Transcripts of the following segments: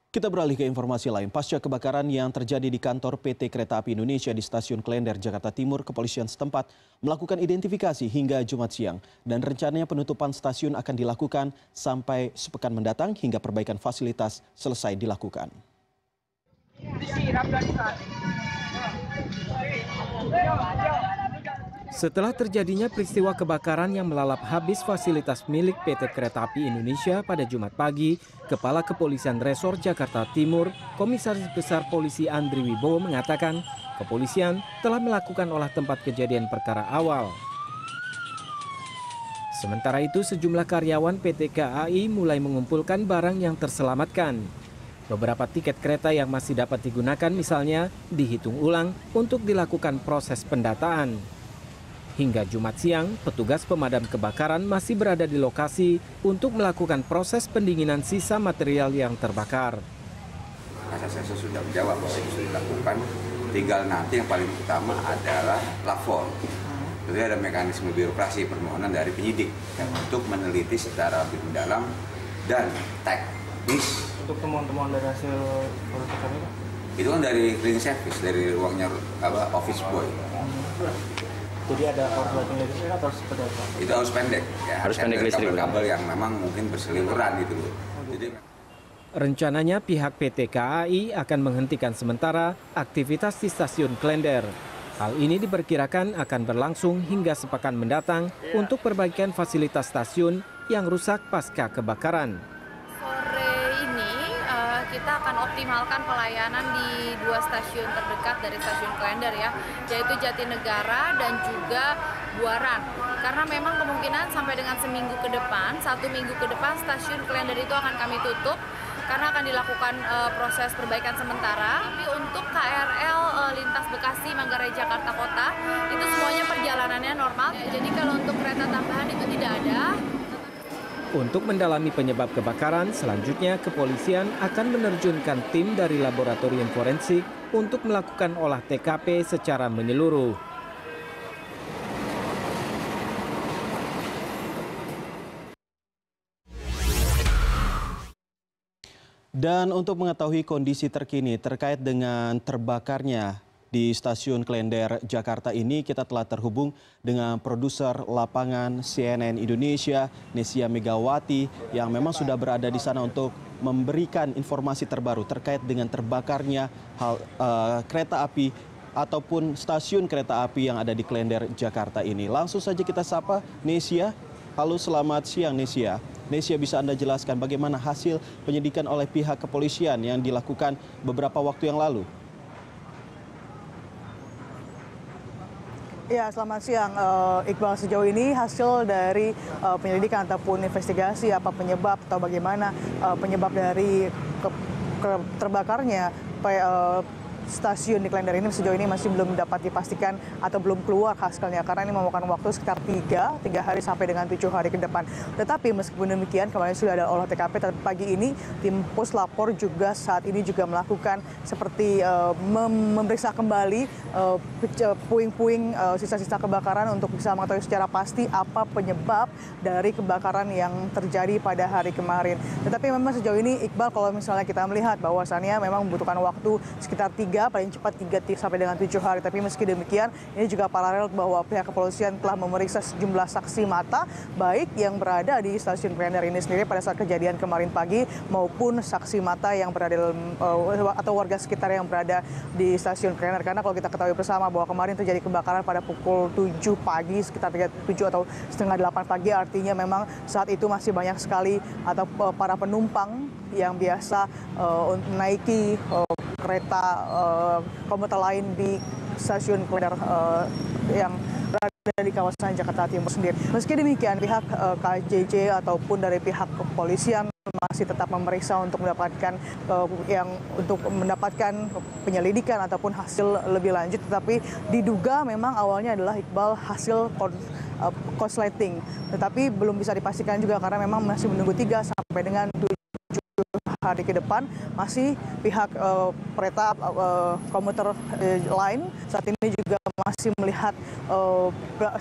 Kita beralih ke informasi lain. Pasca kebakaran yang terjadi di kantor PT Kereta Api Indonesia di Stasiun Klender, Jakarta Timur, kepolisian setempat melakukan identifikasi hingga Jumat siang. Dan rencananya penutupan stasiun akan dilakukan sampai sepekan mendatang hingga perbaikan fasilitas selesai dilakukan. Setelah terjadinya peristiwa kebakaran yang melalap habis fasilitas milik PT Kereta Api Indonesia pada Jumat pagi, Kepala Kepolisian Resor Jakarta Timur, Komisaris Besar Polisi Andri Wibowo mengatakan, kepolisian telah melakukan olah tempat kejadian perkara awal. Sementara itu, sejumlah karyawan PT KAI mulai mengumpulkan barang yang terselamatkan. Beberapa tiket kereta yang masih dapat digunakan misalnya dihitung ulang untuk dilakukan proses pendataan. Hingga Jumat siang, petugas pemadam kebakaran masih berada di lokasi untuk melakukan proses pendinginan sisa material yang terbakar. Saya sudah menjawab bahwa itu sudah dilakukan, tinggal nanti yang paling utama adalah lapor. Jadi ada mekanisme birokrasi permohonan dari penyidik untuk meneliti secara lebih mendalam dan teknis. Untuk temuan-temuan dari hasil pengecekan itu? Itu kan dari cleaning service, dari ruangnya office boy. Jadi ada korsleting listrik atau seperti apa? Itu harus pendek, ya. Harus pendek listrik. Kabel yang memang mungkin berseliweran gitu loh. Jadi rencananya pihak PT KAI akan menghentikan sementara aktivitas di stasiun Klender. Hal ini diperkirakan akan berlangsung hingga sepekan mendatang untuk perbaikan fasilitas stasiun yang rusak pasca kebakaran. Kita akan optimalkan pelayanan di dua stasiun terdekat dari stasiun Klender ya, yaitu Jatinegara dan juga Buaran. Karena memang kemungkinan sampai dengan seminggu ke depan, 1 minggu ke depan stasiun Klender itu akan kami tutup karena akan dilakukan proses perbaikan sementara. Tapi untuk KRL lintas Bekasi, Manggarai, Jakarta Kota itu semuanya perjalanannya normal. Jadi kalau untuk kereta tambahan itu tidak ada. Untuk mendalami penyebab kebakaran, selanjutnya kepolisian akan menerjunkan tim dari laboratorium forensik untuk melakukan olah TKP secara menyeluruh. Dan untuk mengetahui kondisi terkini terkait dengan terbakarnya di Stasiun Klender, Jakarta ini, kita telah terhubung dengan produser lapangan CNN Indonesia, Nesya Megawati, yang memang sudah berada di sana untuk memberikan informasi terbaru terkait dengan terbakarnya kereta api ataupun stasiun kereta api yang ada di Klender, Jakarta ini. Langsung saja kita sapa Nesya. Halo, selamat siang Nesya. Nesya, bisa Anda jelaskan bagaimana hasil penyidikan oleh pihak kepolisian yang dilakukan beberapa waktu yang lalu? Ya, selamat siang Iqbal. Sejauh ini hasil dari penyelidikan ataupun investigasi apa penyebab atau bagaimana penyebab dari terbakarnya stasiun di Klender ini sejauh ini masih belum dapat dipastikan atau belum keluar hasilnya karena ini memakan waktu sekitar 3 hari sampai dengan 7 hari ke depan. Tetapi meskipun demikian, kemarin sudah ada olah TKP, tapi pagi ini tim Puslapor juga saat ini juga melakukan seperti memeriksa kembali puing-puing sisa-sisa kebakaran untuk bisa mengetahui secara pasti apa penyebab dari kebakaran yang terjadi pada hari kemarin. Tetapi memang sejauh ini Iqbal, kalau misalnya kita melihat bahwasannya memang membutuhkan waktu sekitar paling cepat 3 sampai dengan 7 hari. Tapi meski demikian, ini juga paralel bahwa pihak kepolisian telah memeriksa sejumlah saksi mata, baik yang berada di stasiun Klender ini sendiri pada saat kejadian kemarin pagi maupun saksi mata yang berada atau warga sekitar yang berada di stasiun Klender. Karena kalau kita ketahui bersama bahwa kemarin terjadi kebakaran pada pukul 7 pagi, sekitar 7 atau setengah 8 pagi, artinya memang saat itu masih banyak sekali atau para penumpang yang biasa menaiki kereta komuter lain di stasiun Klender yang berada di kawasan Jakarta Timur sendiri. Meski demikian, pihak KJJ ataupun dari pihak kepolisian masih tetap memeriksa untuk mendapatkan penyelidikan ataupun hasil lebih lanjut. Tetapi diduga memang awalnya adalah Iqbal hasil korsleting, tetapi belum bisa dipastikan juga karena memang masih menunggu 3 sampai dengan 7 hari ke depan. Masih pihak kereta komuter lain saat ini juga masih melihat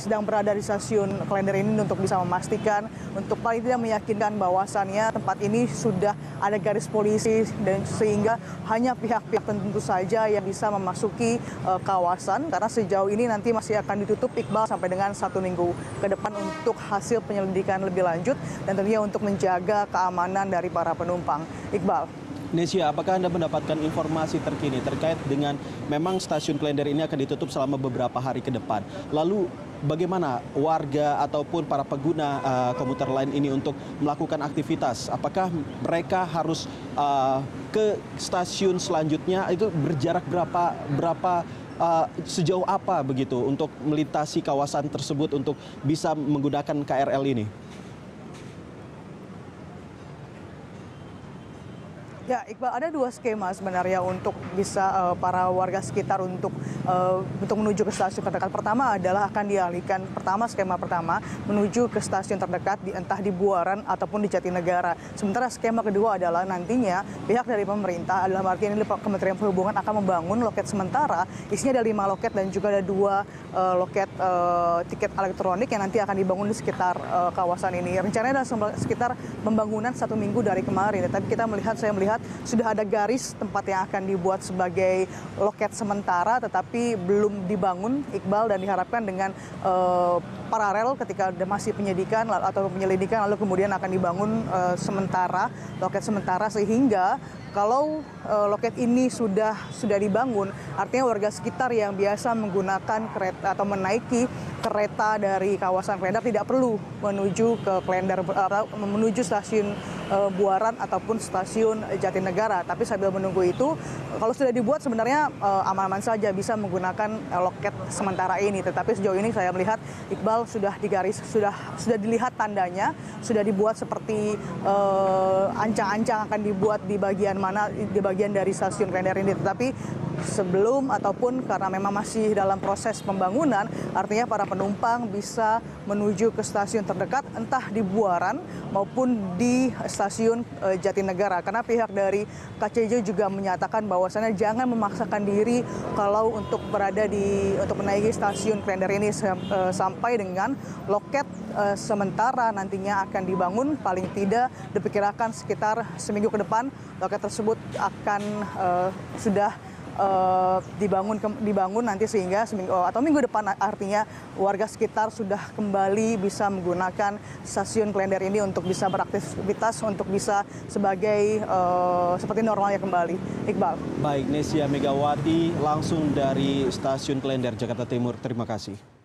sedang berada di stasiun Klender ini untuk bisa memastikan, untuk paling tidak meyakinkan bahwasannya tempat ini sudah ada garis polisi dan sehingga hanya pihak-pihak tentu saja yang bisa memasuki kawasan, karena sejauh ini nanti masih akan ditutup, Iqbal, sampai dengan 1 minggu ke depan untuk hasil penyelidikan lebih lanjut dan tentunya untuk menjaga keamanan dari para penumpang. Iqbal. Nesya, apakah Anda mendapatkan informasi terkini terkait dengan memang stasiun Klender ini akan ditutup selama beberapa hari ke depan? Lalu bagaimana warga ataupun para pengguna komuter lain ini untuk melakukan aktivitas? Apakah mereka harus ke stasiun selanjutnya? Itu berjarak berapa sejauh apa begitu untuk melintasi kawasan tersebut untuk bisa menggunakan KRL ini? Ya, Iqbal, ada 2 skema sebenarnya untuk bisa para warga sekitar untuk menuju ke stasiun terdekat. Pertama adalah akan dialihkan, skema pertama menuju ke stasiun terdekat entah di Buaran ataupun di Jatinegara. Sementara skema kedua adalah nantinya pihak dari pemerintah, dalam arti ini Kementerian Perhubungan, akan membangun loket sementara, isinya ada 5 loket dan juga ada 2 loket tiket elektronik yang nanti akan dibangun di sekitar kawasan ini. Rencananya adalah sekitar pembangunan 1 minggu dari kemarin. Tapi saya melihat sudah ada garis tempat yang akan dibuat sebagai loket sementara, tetapi belum dibangun, Iqbal, dan diharapkan dengan paralel ketika masih penyelidikan lalu kemudian akan dibangun loket sementara, sehingga kalau loket ini sudah dibangun, artinya warga sekitar yang biasa menggunakan kereta atau menaiki kereta dari kawasan Klender tidak perlu menuju ke Klender menuju stasiun Buaran ataupun stasiun Jatinegara. Tapi sambil menunggu itu, kalau sudah dibuat sebenarnya aman-aman saja bisa menggunakan loket sementara ini. Tetapi sejauh ini saya melihat, Iqbal, sudah dilihat tandanya, sudah dibuat seperti ancang-ancang akan dibuat di bagian dari stasiun Klender ini. Tetapi sebelum ataupun karena memang masih dalam proses pembangunan, artinya para penumpang bisa menuju ke stasiun terdekat entah di Buaran maupun di stasiun Jatinegara. Karena pihak dari KCJ juga menyatakan bahwasannya jangan memaksakan diri kalau untuk menaiki stasiun Klender ini sampai dengan loket sementara nantinya akan dibangun. Paling tidak diperkirakan sekitar seminggu ke depan loket tersebut akan sudah dibangun nanti, sehingga minggu depan artinya warga sekitar sudah kembali bisa menggunakan stasiun Klender ini untuk bisa beraktivitas, untuk bisa seperti normalnya kembali. Iqbal. Baik, Nesya Megawati langsung dari stasiun Klender, Jakarta Timur. Terima kasih.